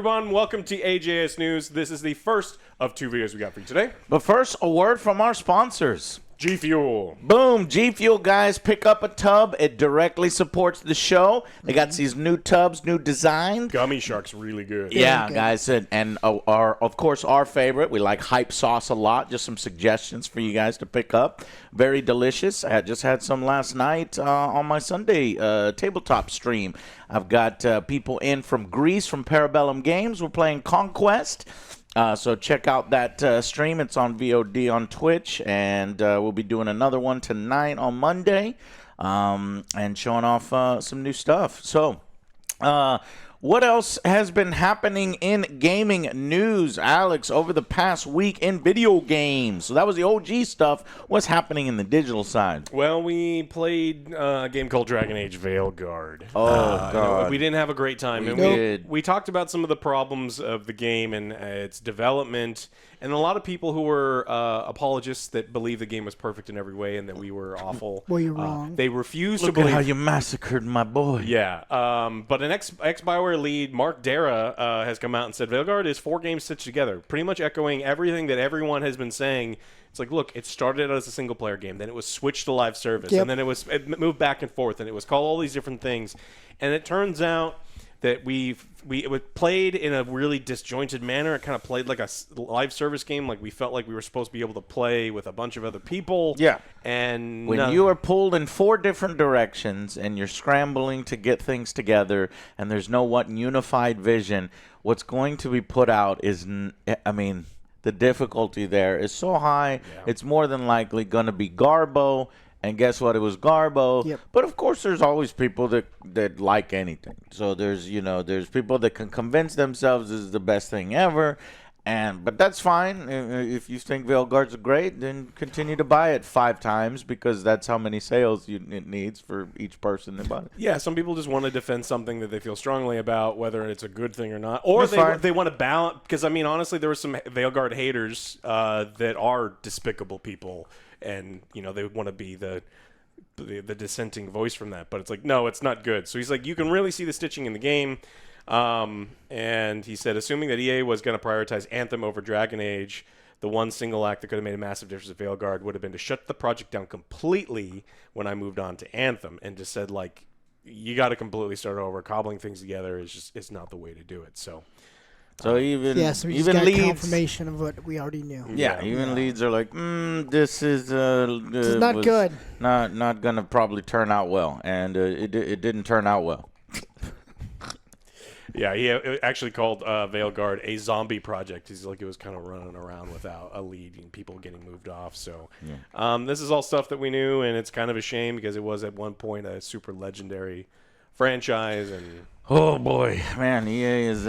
everyone. Welcome to AJS News. This is the first of 2 videos we got for you today. But first, a word from our sponsors. G Fuel. Boom. G Fuel, guys. Pick up a tub. It directly supports the show. They got these new tubs, new design. Gummy Shark's really good. Yeah, guys. And of course, our favorite. We like hype sauce a lot. Just some suggestions for you guys to pick up. Very delicious. I just had some last night on my Sunday tabletop stream. I've got people in from Greece, from Parabellum Games. We're playing Conquest. So check out that stream. It's on VOD on Twitch, and we'll be doing another one tonight on Monday, and showing off some new stuff. So what else has been happening in gaming news, Alex, over the past week in video games? So that was the OG stuff. What's happening in the digital side? Well, we played a game called Dragon Age Veilguard. Oh, God. We didn't have a great time. We talked about some of the problems of the game and its development, and a lot of people who were apologists that believe the game was perfect in every way and that we were awful. Well, you're wrong. They refused Look to believe. at how you massacred my boy. Yeah, but an ex-BioWare lead, Mark Dara, has come out and said Veilguard is 4 games stitched together, pretty much echoing everything that everyone has been saying. It's like, look, it started out as a single-player game, then it was switched to live service, and then it moved back and forth, and it was called all these different things. And it turns out that it was played in a really disjointed manner. It kind of played like a live service game, like we felt like we were supposed to be able to play with a bunch of other people. Yeah. And when you are pulled in 4 different directions and you're scrambling to get things together and there's no one unified vision, what's going to be put out is, I mean, the difficulty there is so high, it's more than likely going to be Garbo. And guess what? It was Garbo. Yep. But of course, there's always people that like anything. So there's people that can convince themselves this is the best thing ever. But that's fine. If you think Veilguard's great, then continue to buy it 5 times because that's how many sales it needs for each person that bought it. Yeah, some people just want to defend something that they feel strongly about, whether it's a good thing or not. Or they want to balance, because, I mean, honestly, there were some Veilguard haters that are despicable people, and, they want to be the dissenting voice from that. But it's like, no, it's not good. So he's like, you can really see the stitching in the game. And he said, assuming that EA was going to prioritize Anthem over Dragon Age, the one single act that could have made a massive difference at Veilguard would have been to shut the project down completely when I moved on to Anthem, and just said, like, you got to completely start over. Cobbling things together is not the way to do it. So even leads, confirmation of what we already knew. Even leads are like, this is it's not good. Not gonna probably turn out well, and it didn't turn out well. Yeah, he actually called Veilguard a zombie project. He's like, it was kind of running around without a lead and people getting moved off. So this is all stuff that we knew, and it's kind of a shame because it was at one point a super legendary franchise. And oh boy, man, EA is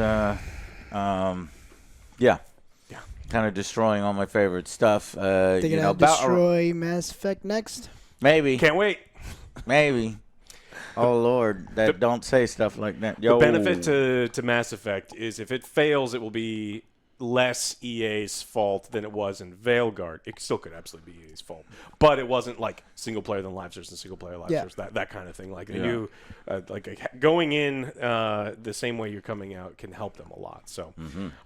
kind of destroying all my favorite stuff. They're gonna destroy Mass Effect next. Maybe. Can't wait. Maybe. Oh, Lord, don't say stuff like that. The benefit to Mass Effect is if it fails, it will be less EA's fault than it was in Veilguard. It still could absolutely be EA's fault, but it wasn't like single player than live service and single player live service, that kind of thing. Like they do, going in the same way you're coming out can help them a lot. So,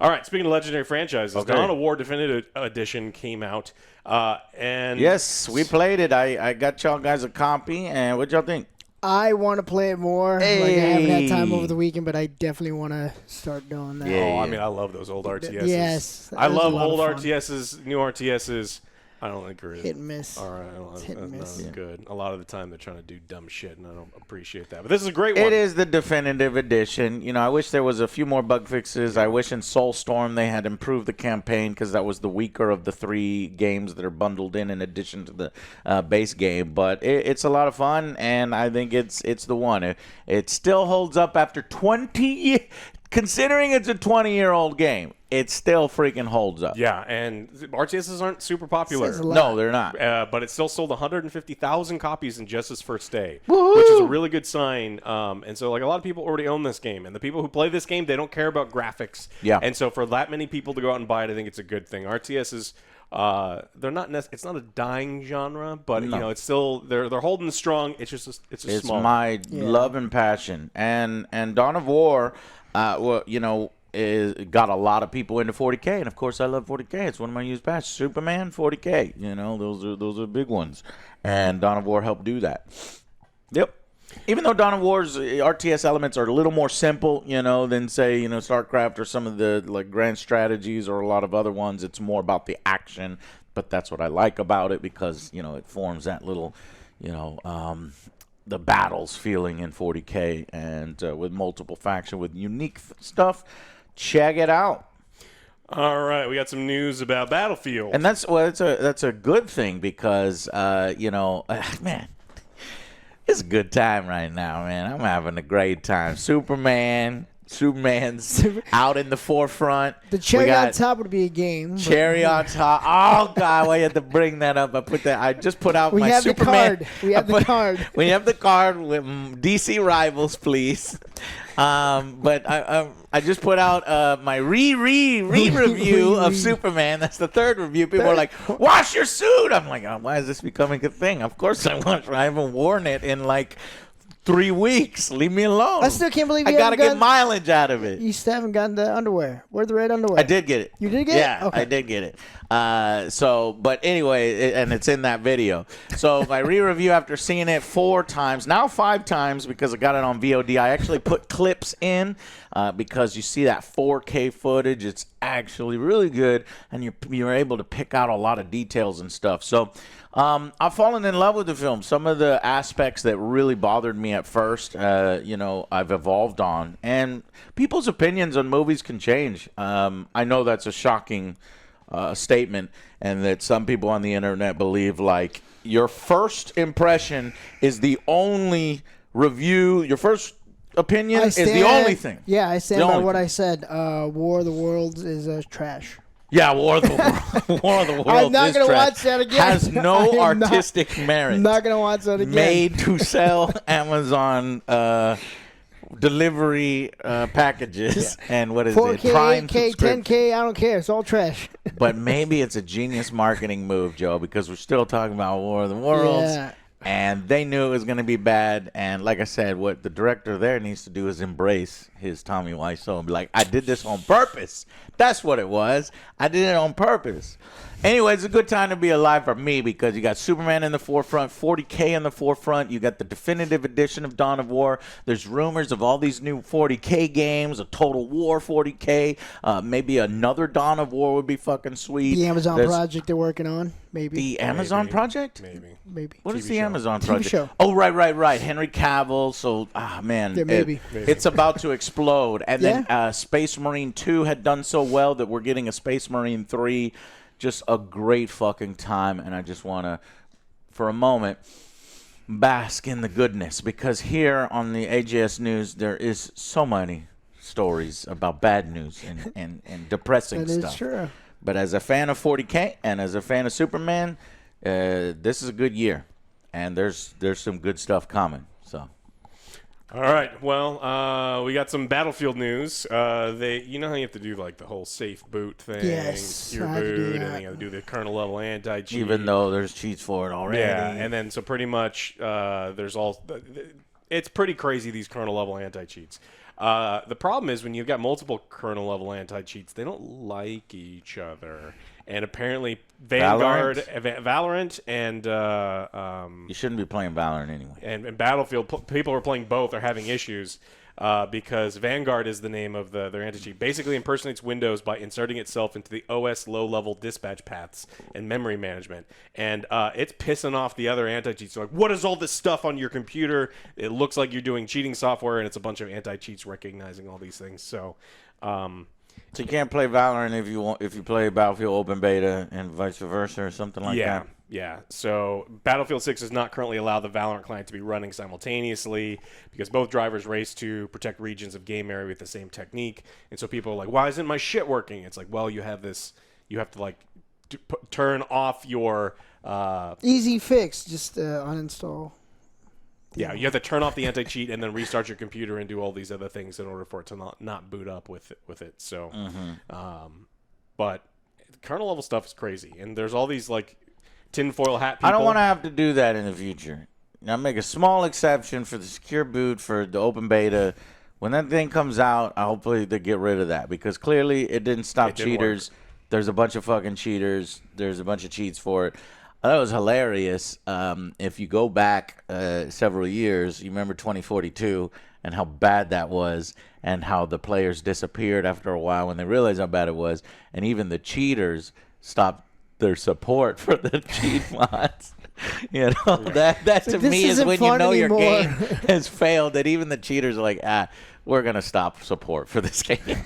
all right. Speaking of legendary franchises, Dawn of War Definitive Edition came out, and yes, we played it. I got y'all guys a copy, and what y'all think? I want to play it more. Hey. Like, I haven't had time over the weekend, but I definitely want to start doing that. Oh, I mean, I love those old RTSs. Yes. I love old RTSs, new RTSs. I don't agree. Hit and miss. All right, it's hit and miss. That's good. A lot of the time they're trying to do dumb shit, and I don't appreciate that. But this is a great one. It is the definitive edition. I wish there was a few more bug fixes. I wish in Soulstorm they had improved the campaign because that was the weaker of the 3 games that are bundled in addition to the base game. But it's a lot of fun, and I think it's the one. It still holds up after 20 years. Considering it's a 20-year-old game, it still freaking holds up. Yeah, and RTSs aren't super popular. No, they're not. But it still sold 150,000 copies in just its first day, which is a really good sign. And so, like, a lot of people already own this game, and the people who play this game, they don't care about graphics. Yeah. And so, for that many people to go out and buy it, I think it's a good thing. RTSs, they're not. It's not a dying genre, but it's still they're holding strong. It's just small. It's my love and passion, and Dawn of War. got a lot of people into 40K, and of course I love 40K. It's one of my used patches. Superman, 40K. You know, those are big ones, and Dawn of War helped do that. Yep. Even though Dawn of War's RTS elements are a little more simple, you know, than say, you know, StarCraft or some of the like grand strategies or a lot of other ones, it's more about the action. But that's what I like about it because, you know, it forms that little, you know, the battles feeling in 40K and with multiple faction with unique stuff. Check it out. All right, we got some news about Battlefield, and that's a good thing because you know, man. It's a good time right now, man. I'm having a great time. Superman's out in the forefront. The cherry on top would be a game. Cherry on top. Oh God, why you had to bring that up? I just put out my Superman. We have the card. We have the card with DC Rivals, please. But I just put out my review of Superman. That's the third review. People are like, wash your suit. I'm like, oh, why is this becoming a thing? Of course I want. I haven't worn it in like 3 weeks. Leave me alone. I still can't believe you I gotta get mileage out of it. You still haven't gotten the underwear. Where's the red underwear? I did get it. You did get it? Yeah, Okay. I did get it. But anyway, and it's in that video. So my re-review after seeing it 4 times, now 5 times because I got it on VOD. I actually put clips in because you see that 4K footage. It's actually really good, and you're able to pick out a lot of details and stuff. So I've fallen in love with the film. Some of the aspects that really bothered me at first, you know, I've evolved on. And people's opinions on movies can change. I know that's a shocking statement, and that some people on the internet believe, like, your first impression is the only review, your first opinion is the only thing. Yeah, I stand by what I said. War of the Worlds is trash. Yeah, War of the Worlds I'm not going to watch that again. Has no artistic merit. I'm not going to watch that again. Made to sell Amazon delivery packages and what is 4K, it? Prime 8K, 10K, I don't care. It's all trash. But maybe it's a genius marketing move, Joe, because we're still talking about War of the Worlds. Yeah. And they knew it was going to be bad. And like I said, what the director there needs to do is embrace his Tommy Wiseau and be like, I did this on purpose. That's what it was. I did it on purpose. Anyway, it's a good time to be alive for me because you got Superman in the forefront, 40K in the forefront. You got the definitive edition of Dawn of War. There's rumors of all these new 40K games, a Total War 40K. Maybe another Dawn of War would be fucking sweet. The Amazon project they're working on, maybe. The Amazon project? Maybe. What is the Amazon TV project? show. Oh, right. Henry Cavill. So, man. Yeah, maybe. It's about to explode. And then Space Marine 2 had done so well that we're getting a Space Marine 3. Just a great fucking time, and I just want to, for a moment, bask in the goodness, because here on the AJS News, there is so many stories about bad news and depressing stuff. That is true. But as a fan of 40K and as a fan of Superman, this is a good year, and there's some good stuff coming, so. All right. Well, we got some Battlefield news. You know how you have to do like the whole safe boot thing, secure boot, and then you have to do the kernel level anti-cheat. Even though there's cheats for it already. Yeah, and then so pretty much it's pretty crazy, these kernel level anti-cheats. The problem is when you've got multiple kernel level anti-cheats, they don't like each other. And apparently Valorant and you shouldn't be playing Valorant anyway. And Battlefield, people who are playing both are having issues because Vanguard is the name of their anti-cheat. Basically impersonates Windows by inserting itself into the OS low-level dispatch paths and memory management. And it's pissing off the other anti-cheats. They're like, what is all this stuff on your computer? It looks like you're doing cheating software, and it's a bunch of anti-cheats recognizing all these things. So you can't play Valorant if you play Battlefield Open Beta and vice versa or something like that. Yeah. So Battlefield 6 does not currently allow the Valorant client to be running simultaneously because both drivers race to protect regions of game area with the same technique. And so people are like, why isn't my shit working? It's like, well, you have to like turn off your easy fix. Just uninstall. Yeah, you have to turn off the anti-cheat and then restart your computer and do all these other things in order for it to not boot up with it. So, but kernel level stuff is crazy, and there's all these like tinfoil hat people. I don't want to have to do that in the future. Now, make a small exception for the secure boot for the open beta When that thing comes out, hopefully they get rid of that because clearly it didn't stop cheaters. There's a bunch of fucking cheaters. There's a bunch of cheats for it. That was hilarious. If you go back several years, you remember 2042 and how bad that was and how the players disappeared after a while when they realized how bad it was. And even the cheaters stopped their support for the cheat mods. You know, that to me is when you know your game has failed, that even the cheaters are like, we're going to stop support for this game.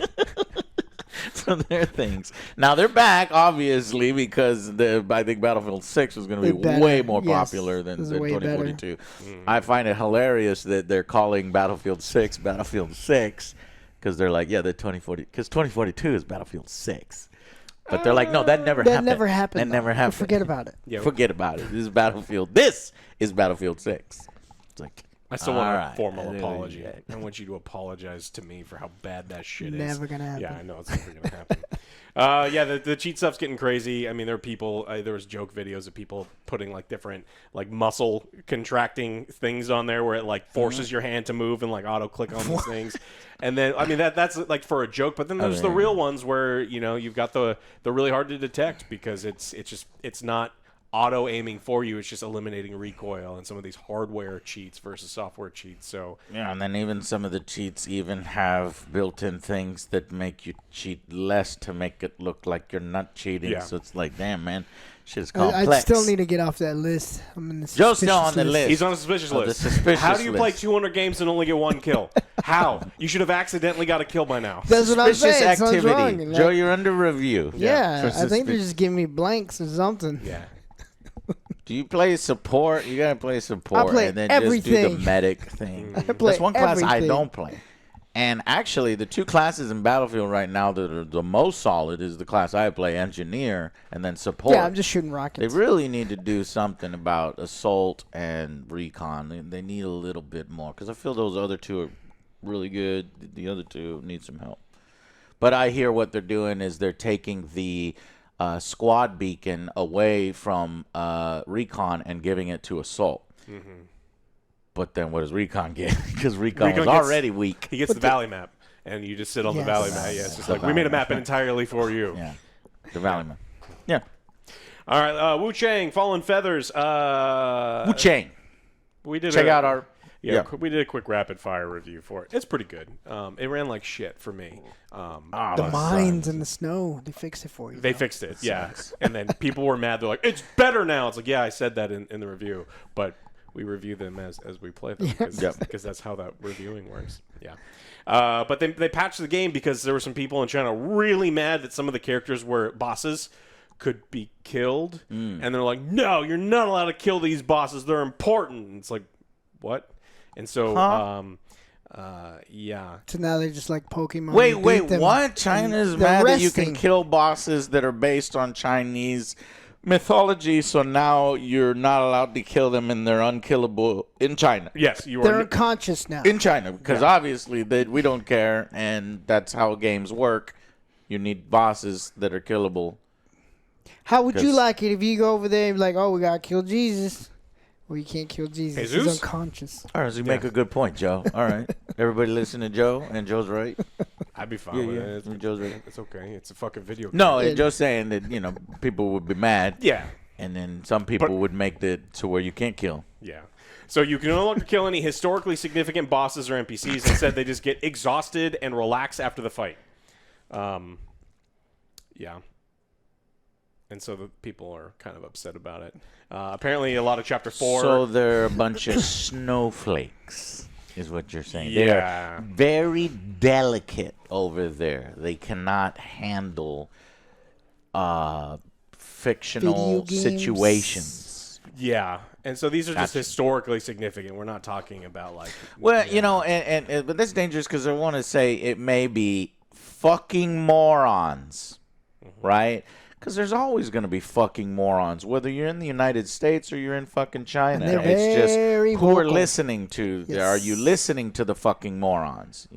So they're things. Now they're back, obviously, because I think Battlefield 6 was going to be way more popular than 2042. I find it hilarious that they're calling Battlefield 6 Battlefield 6 because they're like, yeah, the 2040 because 2042 is Battlefield 6. But they're like, no, that never happened. That never happened. That never happened. Forget about it. Yeah, forget about it. This is Battlefield. This is Battlefield 6. It's like, I still want a formal apology. I want you to apologize to me for how bad that shit is. Never gonna happen. Yeah, I know it's never gonna happen. The cheat stuff's getting crazy. I mean, there are people. There was joke videos of people putting like different like muscle contracting things on there where it like forces your hand to move and like auto click on these things. And then I mean that's like for a joke. But then there's the real ones where you've got the really hard to detect because it's not auto aiming for you. It's just eliminating recoil and some of these hardware cheats versus software cheats. So yeah, and then even some of the cheats even have built-in things that make you cheat less to make it look like you're not cheating. So it's like, damn, man, shit is complex. I still need to get off that list. I'm in the Joe's still on the list. He's on the suspicious list. How do you play 200 games and only get one kill? How? You should have accidentally got a kill by now. That's what I'm saying. Activity. Wrong. Joe, you're under review. Yeah, I think they're just giving me blanks or something. Yeah. Do you play support? You gotta play support, I play and then everything. just do the medic thing. That's one class I don't play. And actually, the two classes in Battlefield right now that are the most solid is the class I play, engineer, and then support. Yeah, I'm just shooting rockets. They really need to do something about assault and recon. They need a little bit more because I feel those other two are really good. The other two need some help. But I hear what they're doing is they're taking the squad beacon away from recon and giving it to assault. But then what does recon get? Because recon was already weak. He gets the valley map, and you just sit on the valley map. Yeah, it's just like we made a map entirely for you. Yeah, the valley map. Yeah. All right, Wuchang, Fallen Feathers. Wuchang. We did check out our. We did a quick rapid fire review for it. It's pretty good. It ran like shit for me. The mines and the snow, they fixed it for you. They fixed it, yeah. And then people were mad. They're like, it's better now. It's like, yeah, I said that in the review, but we review them as we play them because that's how that reviewing works. Yeah. But they patched the game because there were some people in China really mad that some of the characters were bosses could be killed. And they're like, no, you're not allowed to kill these bosses. They're important. And it's like, what? And so, yeah. So now they're just like Pokemon. Wait, what? China's mad that you can kill bosses that are based on Chinese mythology, so now you're not allowed to kill them and they're unkillable in China. Yes, you are. They're unconscious now. In China, because obviously we don't care, and that's how games work. You need bosses that are killable. How would you like it if you go over there and be like, oh, we got to kill Jesus? Well, you can't kill Jesus. Jesus? He's unconscious. All right, so you make a good point, Joe. All right. Everybody listen to Joe, and Joe's right. I'd be fine with it. Joe's right. It's okay. It's a fucking video game. No, Joe's saying that, people would be mad. Yeah. And then some people would make that to where you can't kill. Yeah. So you can no longer kill any historically significant bosses or NPCs. Instead, they just get exhausted and relax after the fight. Yeah. And so the people are kind of upset about it. Apparently, a lot of Chapter 4... So they're a bunch of snowflakes, is what you're saying. Yeah. They're very delicate over there. They cannot handle fictional situations. Yeah. And so these are just historically significant. We're not talking about, like... Well, but that's dangerous because I want to say it may be fucking morons, right? Because there's always going to be fucking morons, whether you're in the United States or you're in fucking China. It's just who are listening to. Yes. Are you listening to the fucking morons?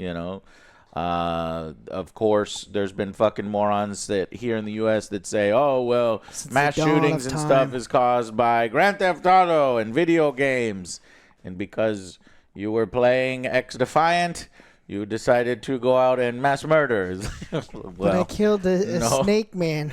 Of course, there's been fucking morons that here in the U.S. that say, "Oh well, mass shootings and stuff is caused by Grand Theft Auto and video games, and because you were playing X Defiant, You decided to go out and mass murder. But I killed a snake man.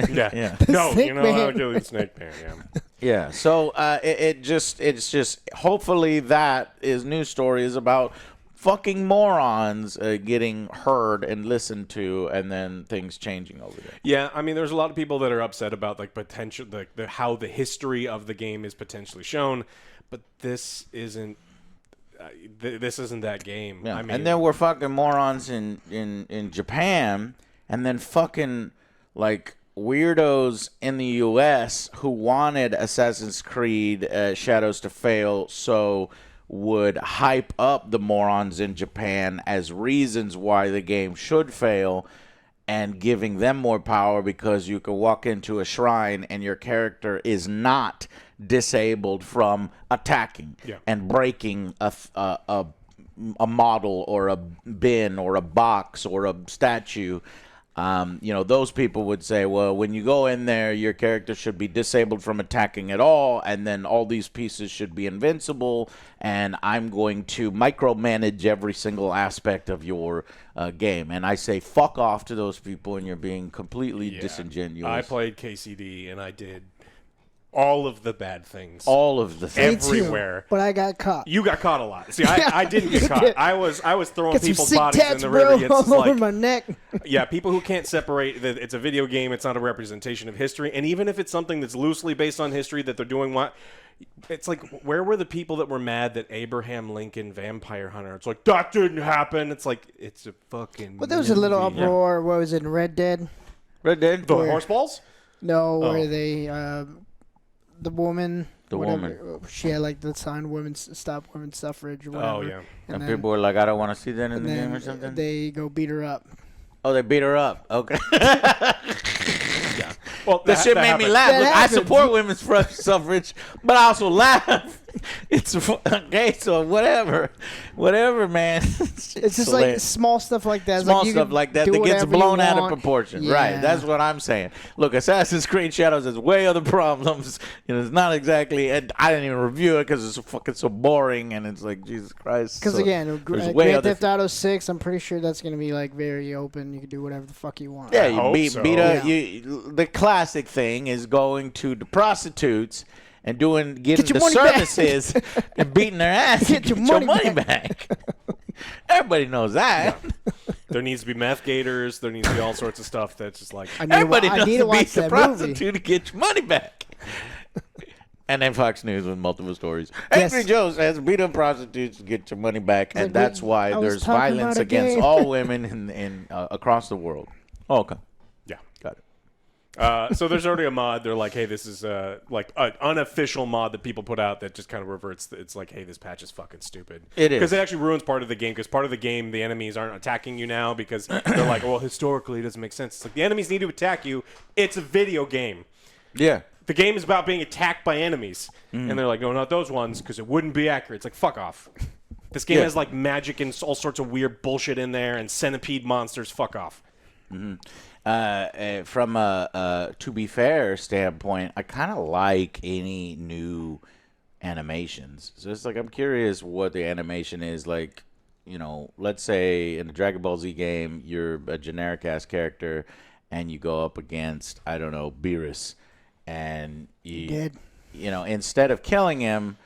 Yeah. No, snake you know man. how to kill the snake man. Yeah. Yeah. So it's just hopefully that is news story is about fucking morons getting heard and listened to, and then things changing over there. Yeah, I mean, there's a lot of people that are upset about like potential, how the history of the game is potentially shown, but this isn't. This isn't that game. Yeah. I mean, And then we're fucking morons in Japan, and then fucking like weirdos in the U.S. who wanted Assassin's Creed Shadows to fail, so would hype up the morons in Japan as reasons why the game should fail, and giving them more power because you can walk into a shrine and your character is not disabled from attacking and breaking a model or a bin or a box or a statue. Those people would say, well, when you go in there, your character should be disabled from attacking at all, and then all these pieces should be invincible, and I'm going to micromanage every single aspect of your game. And I say, fuck off to those people, and you're being completely disingenuous. I played KCD, and I did all of the bad things. All of the things. Everywhere. But I got caught. You got caught a lot. See, I didn't get caught. I was throwing Get some people's sick bodies tats, in the river. bro, It's all over like, my neck. yeah, people who can't separate that it's a video game, it's not a representation of history, and even if it's something that's loosely based on history that they're doing, it's like, where were the people that were mad that Abraham Lincoln Vampire Hunter? It's like, that didn't happen. It's like, it's a fucking. But there was a little uproar. What was it, in Red Dead? Red Dead? The horse balls? No, where they the woman. The whatever, woman. She had like the sign stop women's suffrage or whatever. Oh, yeah. And then, people were like, I don't want to see that in the then game or something? They go beat her up. Oh, they beat her up. Okay. Yeah. Well, That shit made me laugh. That Look, I happens. support women's suffrage, but I also laugh. It's okay, so whatever, man. It's just like small stuff like that. It's Small like you stuff can like that do that gets whatever you blown out of want. proportion. Yeah. Right. That's what I'm saying. Look, Assassin's Creed Shadows has way other problems. It's not exactly. And I didn't even review it because it's fucking so boring, and it's like Jesus Christ. Because So again, there's way Grand other Theft Auto 6, I'm pretty sure that's gonna be like very open. You can do whatever the fuck you want. Yeah, you hope beat so. the classic thing is going to the prostitutes and getting Get your the money back. services and beating their ass Get and your get money your money back. Everybody knows that. There needs to be meth gators. There needs to be all sorts of stuff that's just like. Everybody I knows need to to beat watch the that prostitute movie. to get your money back. And then Fox News with multiple stories. Yes. Angry Joe says beat up prostitutes to get your money back, and Like, that's why I was there's talking violence about a against game. all women in across the world. Oh, okay. Yeah. Got it. So there's already a mod. They're like, hey, this is like an unofficial mod that people put out that just kind of reverts. It's like, hey, this patch is fucking stupid. It is. Because it actually ruins part of the game. Because part of the game, the enemies aren't attacking you now because they're like, well, historically, it doesn't make sense. It's like the enemies need to attack you. It's a video game. Yeah. The game is about being attacked by enemies. And they're like, no, not those ones because it wouldn't be accurate. It's like, fuck off. This game Yeah. has like magic and all sorts of weird bullshit in there and centipede monsters. Fuck off. From a to be fair standpoint, I kind of like any new animations. So it's like I'm curious what the animation is like. Let's say in a Dragon Ball Z game, you're a generic ass character, and you go up against Beerus, and you Dead. instead of killing him.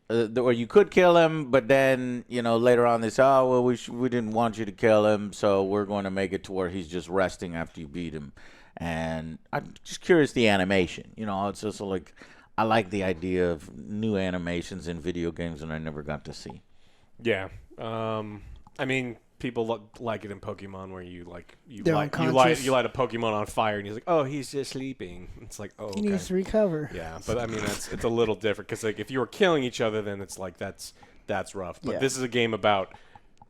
Or you could kill him, but then later on they say, "Oh well, we didn't want you to kill him, so we're going to make it to where he's just resting after you beat him." And I'm just curious the animation. It's just like I like the idea of new animations in video games, and I never got to see. Yeah. I mean, people like it in Pokemon where you light a Pokemon on fire and he's like, oh, he's just sleeping. It's like, oh, okay. He needs to recover. Yeah, but I mean, it's a little different because like if you were killing each other, then it's like that's rough. But this is a game about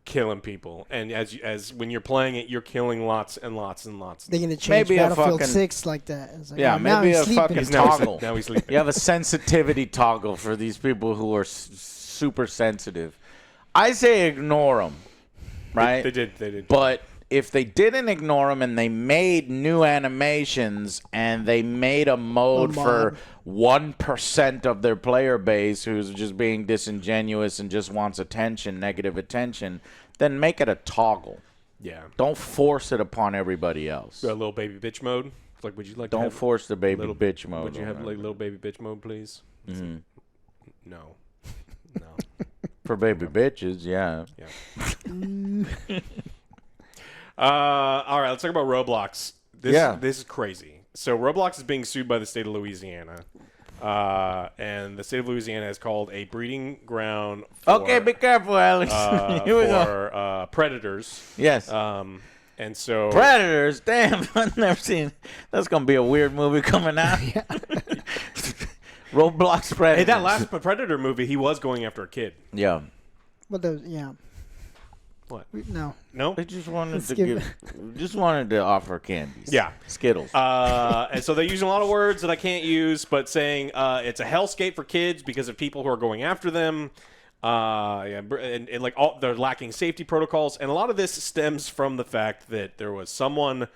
killing people, and as when you're playing it, you're killing lots and lots and lots. They're gonna change Maybe a Battlefield fucking- 6 like that. It's like, Yeah, oh, now maybe he's a sleeping. fucking Now toggle. he's sleeping. You have a sensitivity toggle for these people who are super sensitive. I say ignore them, right? They did. But if they didn't ignore them and they made new animations and they made a mode for 1% of their player base who's just being disingenuous and just wants attention, negative attention, then make it a toggle. Yeah. Don't force it upon everybody else. A little baby bitch mode. Like, would you like? Don't to force the baby bitch mode. Would you have like little baby bitch mode, please? Mm-hmm. No. For baby bitches, yeah. All right, let's talk about Roblox. This is crazy. So Roblox is being sued by the state of Louisiana. And the state of Louisiana has called a breeding ground for, okay, be careful, Alex. Here we go. Predators. Yes. And so Predators, damn, I've never seen. That's gonna be a weird movie coming out. Roblox Predators. Hey, that last Predator movie, he was going after a kid. Yeah. What? No. No. They just wanted to offer candies. Yeah. Skittles. And so they're using a lot of words that I can't use, but saying it's a hellscape for kids because of people who are going after them. And like they're lacking safety protocols, and a lot of this stems from the fact that there was someone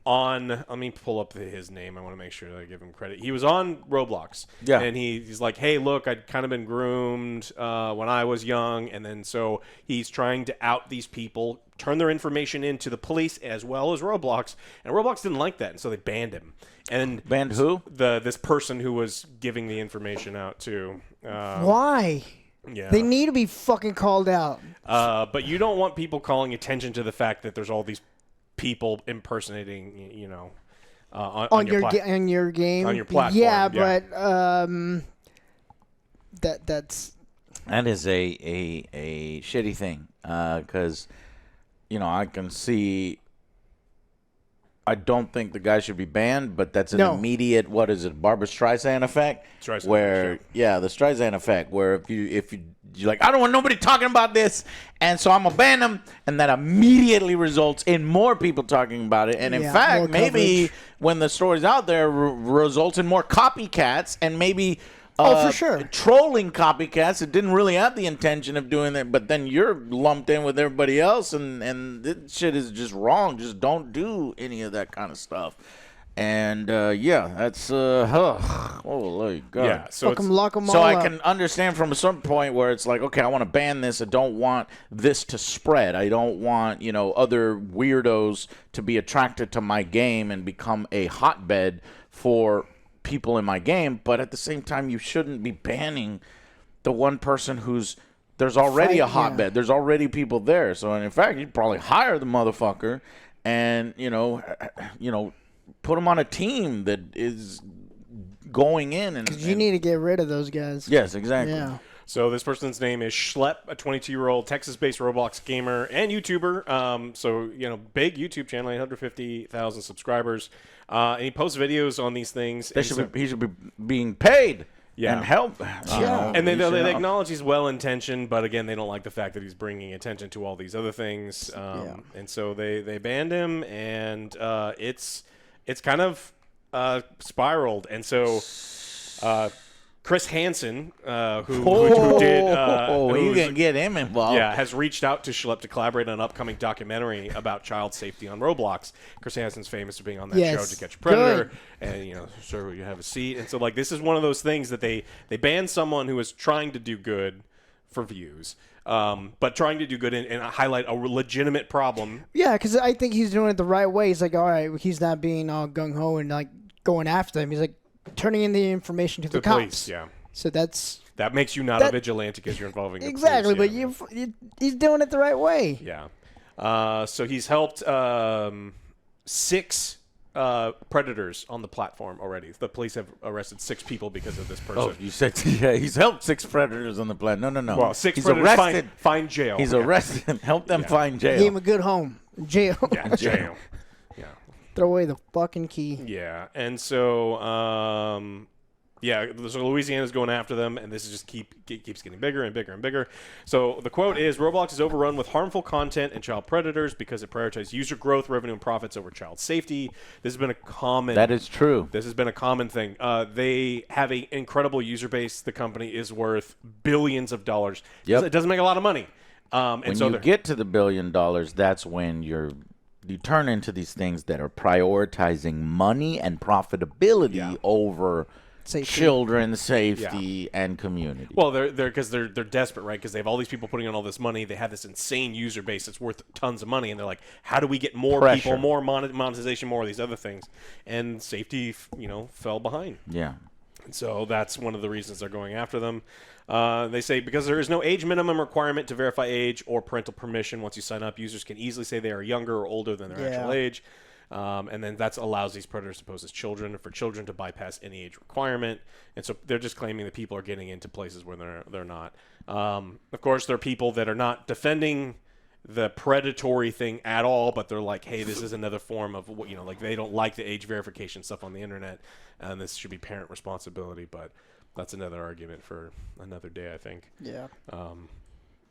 on. Let me pull up his name. I want to make sure that I give him credit. He was on Roblox, and he's like, "Hey, look, I'd kind of been groomed when I was young," and then so he's trying to out these people, turn their information into the police as well as Roblox, and Roblox didn't like that, and so they banned him. And banned who? This person who was giving the information out to. Why? Yeah. They need to be fucking called out. But you don't want people calling attention to the fact that there's all these people impersonating, on your game, on your platform. Yeah, but that is a shitty thing because I can see. I don't think the guy should be banned, but that's an immediate, what is it, Barbra Streisand effect? the Streisand effect, where if you're like, I don't want nobody talking about this, and so I'm going to ban them, and that immediately results in more people talking about it. And in fact, maybe when the story's out there, results in more copycats, and maybe for sure, trolling copycats that didn't really have the intention of doing that, but then you're lumped in with everybody else, and this shit is just wrong. Just don't do any of that kind of stuff. And that's holy God. Yeah, so lock them all so up. I can understand from a certain point where it's like, okay, I want to ban this. I don't want this to spread. I don't want other weirdos to be attracted to my game and become a hotbed for people in my game, but at the same time, you shouldn't be banning the one person there's already a hotbed. Yeah. There's already people there. So, in fact, you'd probably hire the motherfucker and, put him on a team that is going in. Because you need to get rid of those guys. Yes, exactly. Yeah. So this person's name is Schlepp, a 22-year-old Texas-based Roblox gamer and YouTuber. Big YouTube channel, 850,000 subscribers. And he posts videos on these things. He should be being paid and help. And they acknowledge he's well-intentioned, but again, they don't like the fact that he's bringing attention to all these other things. And so they banned him, and it's kind of spiraled. And so Chris Hansen, who did... you can get him involved. Yeah, has reached out to Schlepp to collaborate on an upcoming documentary about child safety on Roblox. Chris Hansen's famous for being on that show, To Catch a Predator. Good. And, sir, you have a seat. And so, this is one of those things that they banned someone who was trying to do good for views, but trying to do good and highlight a legitimate problem. Yeah, because I think he's doing it the right way. He's like, all right, he's not being all gung-ho and, going after them. He's like, turning in the information to the cops. Police, yeah. So that makes you not a vigilante because you're involving the exactly, police, but he's doing it the right way. Yeah. So he's helped 6 predators on the platform already. The police have arrested 6 people because of this person. Oh, you said he's helped 6 predators on the platform. No. Well, 6 he's predators arrested. Find jail. He's arrested them. Help them find jail. Gave him a good home. Jail. Yeah, jail. Throw away the fucking key. Yeah, and so so Louisiana's going after them, and this is just keeps getting bigger and bigger and bigger. So the quote is, Roblox is overrun with harmful content and child predators because it prioritizes user growth, revenue, and profits over child safety. This has been a common... That is true. This has been a common thing. They have an incredible user base. The company is worth billions of dollars. Yep. It doesn't make a lot of money. When you get to the $1 billion, that's when you turn into these things that are prioritizing money and profitability over safety. children's safety and community. Well, they're desperate, right? Because they have all these people putting in all this money. They have this insane user base that's worth tons of money, and they're like, how do we get more Pressure. people, more monetization, more of these other things? And safety, fell behind. Yeah. And so that's one of the reasons they're going after them. They say because there is no age minimum requirement to verify age or parental permission. Once you sign up, users can easily say they are younger or older than their actual age. And then that allows these predators to pose as children, for children to bypass any age requirement. And so they're just claiming that people are getting into places where they're not. Of course, there are people that are not defending the predatory thing at all, but they're like, hey, this is another form of what, like they don't like the age verification stuff on the internet, and this should be parent responsibility. But that's another argument for another day, I think. Yeah.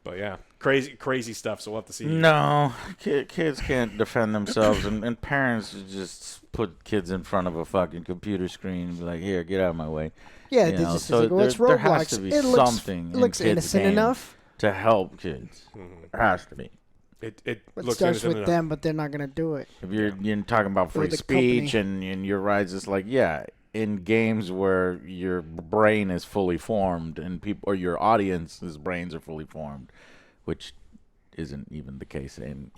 But yeah, crazy stuff. So we'll have to see. No, kids can't defend themselves, and parents just put kids in front of a fucking computer screen and be like, "Here, get out of my way." Yeah, they just say, well, it's Roblox. There has to be something. It looks innocent enough to help kids. There has to be. It looks starts with them, but they're not gonna do it. If you're talking about free speech and your rights, it's like, yeah, in games where your brain is fully formed and people or your audience's brains are fully formed, which isn't even the case in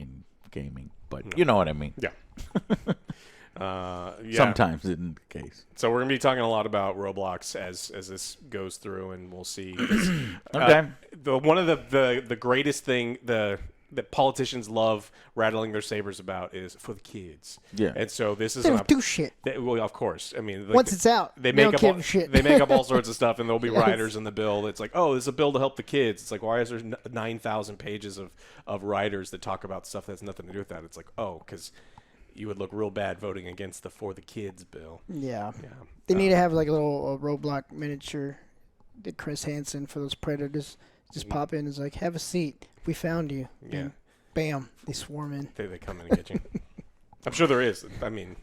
gaming, but you know what I mean. Yeah. Sometimes it isn't the case. So we're gonna be talking a lot about Roblox as this goes through, and we'll see. Okay. One of the greatest thing that politicians love rattling their sabers about is for the kids. Yeah. And so this is They don't do shit. Well, of course. I mean, Once it's out, they don't make give up a shit. they make up all sorts of stuff, and there'll be Yes. riders in the bill. It's like, oh, this is a bill to help the kids. It's like, why is there 9,000 pages of riders that talk about stuff that has nothing to do with that? It's like, oh, because you would look real bad voting against the For the Kids bill. Yeah. Yeah. They need to have like a little Roblox miniature that Chris Hansen for those predators just pop in and is like, have a seat. We found you. Yeah. And bam, they swarm in. They come in and get you. I'm sure there is. I mean,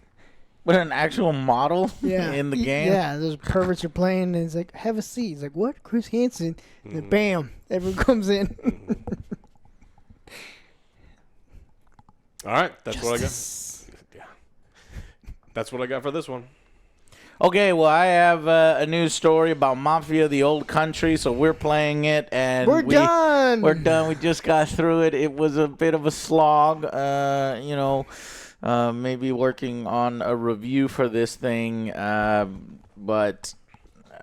But an actual model in the game? Yeah, those perverts are playing and it's like, have a seat. It's like, what? Chris Hansen? And then bam, everyone comes in. all right, that's what I got. Yeah, that's what I got for this one. Okay, well, I have a news story about Mafia, the old country, so we're playing it, and We're done. We're done. We just got through it. It was a bit of a slog, maybe working on a review for this thing, but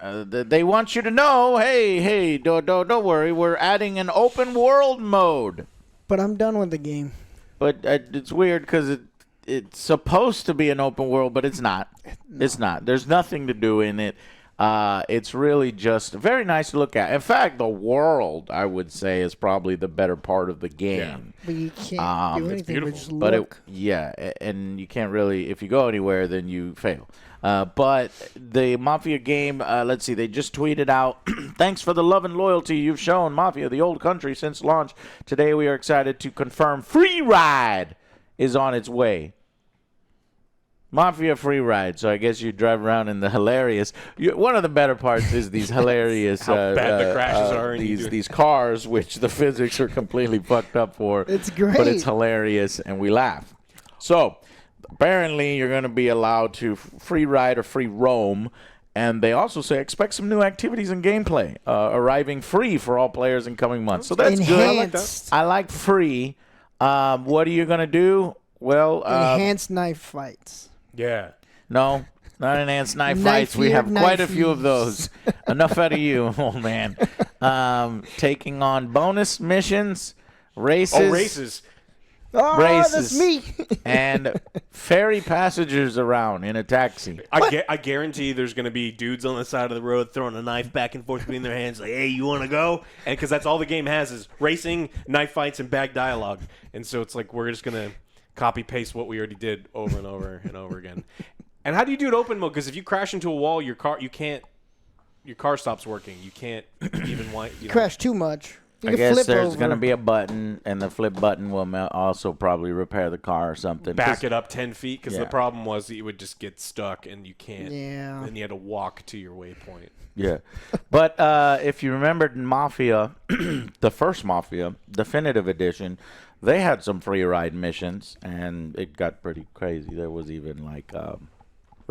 they want you to know, hey, don't worry, we're adding an open world mode. But I'm done with the game. But it's weird because it's supposed to be an open world, but it's not. No. It's not. There's nothing to do in it. It's really just very nice to look at. In fact, the world, I would say, is probably the better part of the game. Yeah. But you can't do anything but just look. And you can't really, if you go anywhere, then you fail. But the Mafia game, let's see, they just tweeted out, thanks for the love and loyalty you've shown Mafia, the old country, since launch. Today we are excited to confirm Free Ride is on its way. Mafia Free Ride, so I guess you drive around in the hilarious. One of the better parts is these hilarious How bad the crashes are. These cars, which the physics are completely fucked up for. It's great. But it's hilarious, and we laugh. So, apparently, you're going to be allowed to free ride or free roam. And they also say expect some new activities and gameplay arriving free for all players in coming months. So that's good. I like that. I like free. What are you going to do? Well, enhanced knife fights. Yeah. No, not enhanced knife fights. We have quite a few of those. Enough out of you, old man. Taking on bonus missions, races. Oh, races. Oh, that's me. And ferry passengers around in a taxi. I guarantee there's going to be dudes on the side of the road throwing a knife back and forth between their hands like, hey, you want to go? And because that's all the game has is racing, knife fights, and bag dialogue. And so it's like we're just going to copy-paste what we already did over and over and over again. And how do you do it open mode? Because if you crash into a wall, your car stops working. You can't even crash too much. I guess there's going to be a button, and the flip button will also probably repair the car or something. Back it up 10 feet, because the problem was that you would just get stuck, and you can't. Yeah. Then you had to walk to your waypoint. Yeah. But if you remembered Mafia, the first Mafia, Definitive Edition, they had some free ride missions, and it got pretty crazy. There was even, like,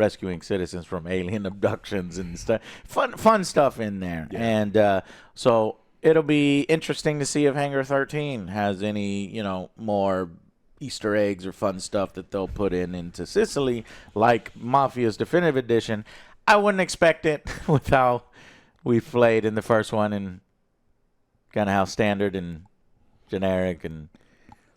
rescuing citizens from alien abductions and stuff. Fun stuff in there. Yeah. And so it'll be interesting to see if Hangar 13 has any, more Easter eggs or fun stuff that they'll put into Sicily, like Mafia's Definitive Edition. I wouldn't expect it with how we played in the first one and kind of how standard and generic and,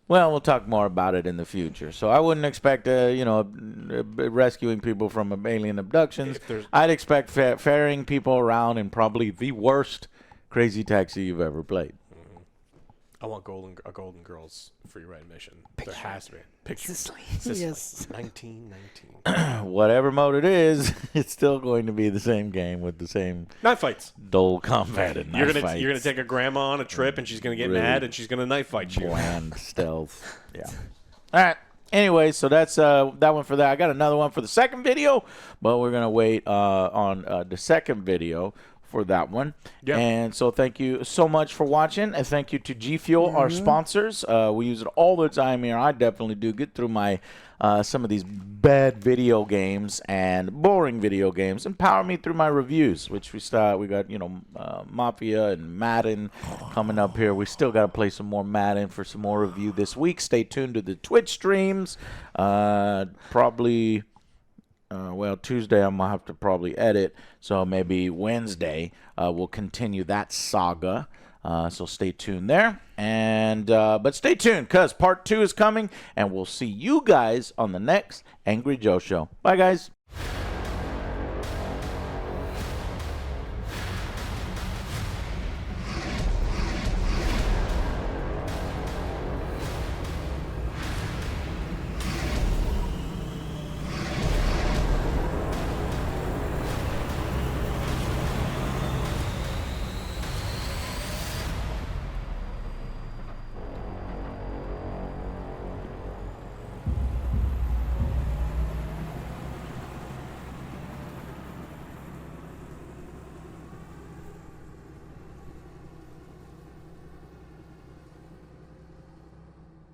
well, we'll talk more about it in the future. So I wouldn't expect, rescuing people from alien abductions. I'd expect ferrying people around in probably the worst Crazy Taxi you've ever played. I want a Golden Girls free ride mission. Picture. There has to be. Picture. Sicily. Yes. 1919. Whatever mode it is, it's still going to be the same game with the same knife fights. Dull combat and knife fights. You're gonna take a grandma on a trip and she's gonna get mad and she's gonna knife fight you. Bland stealth. Yeah. All right. Anyway, so that's that one for that. I got another one for the second video, but we're gonna wait on the second video for that one. Yep. And so thank you so much for watching, and thank you to G Fuel, our sponsors. We use it all the time here. I definitely do get through my some of these bad video games and boring video games, and power me through my reviews, which we got Mafia and Madden coming up here. We still got to play some more Madden for some more review this week. Stay tuned to the Twitch streams. Probably Tuesday I'm going to have to probably edit, so maybe Wednesday we'll continue that saga. So stay tuned there. And but stay tuned, because part 2 is coming, and we'll see you guys on the next Angry Joe Show. Bye, guys.